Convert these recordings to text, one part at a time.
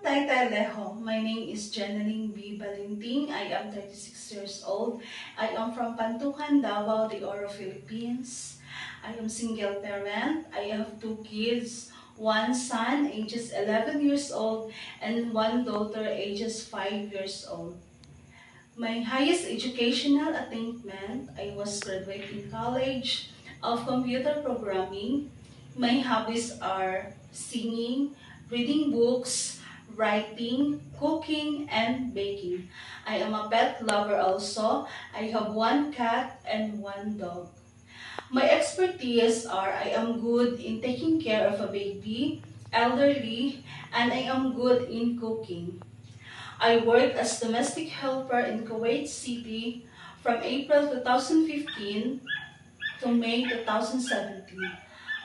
Taytay Leho. My name is Jeneline B. Balinting. I am 36 years old. I am from Pantukan, Davao de Oro, Philippines. I am single parent. I have 2 kids, one son ages 11 years old and one daughter ages 5 years old. My highest educational attainment, I was graduated in College of Computer Programming. My hobbies are singing, reading books, writing, cooking, and baking. I am a pet lover also. I have 1 cat and 1 dog. My expertise are I am good in taking care of a baby, elderly, and I am good in cooking. I worked as domestic helper in Kuwait City from April 2015 to May 2017.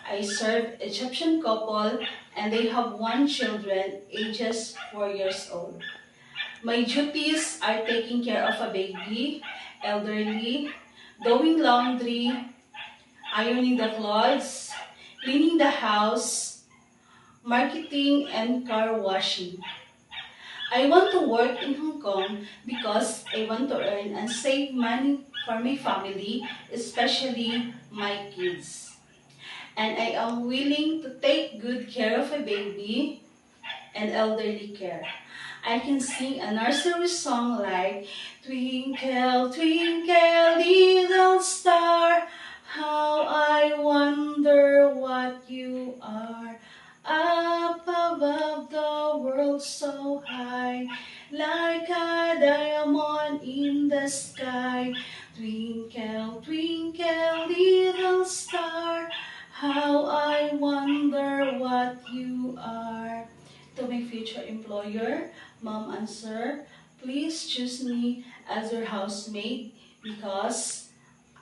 I served Egyptian couple and they have 1 children ages 4 years old. My duties are taking care of a baby, elderly, doing laundry, ironing the clothes, cleaning the house, marketing, and car washing. I want to work in Hong Kong because I want to earn and save money for my family, especially my kids. And I am willing to take good care of a baby and elderly care. I can sing a nursery song like Twinkle, twinkle, little star, how I wonder what you are. Up above the world so high, like a diamond in the sky. Twinkle, twinkle, little star, how I wonder what you are. To my future employer, Mom and Sir, please choose me as your housemaid because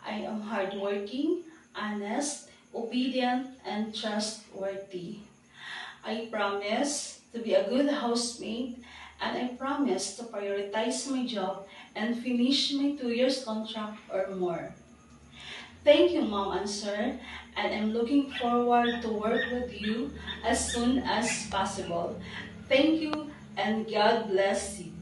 I am hardworking, honest, obedient, and trustworthy. I promise to be a good housemaid and I promise to prioritize my job and finish my 2 years contract or more. Thank you, Mom and Sir, and I'm looking forward to work with you as soon as possible. Thank you and God bless you.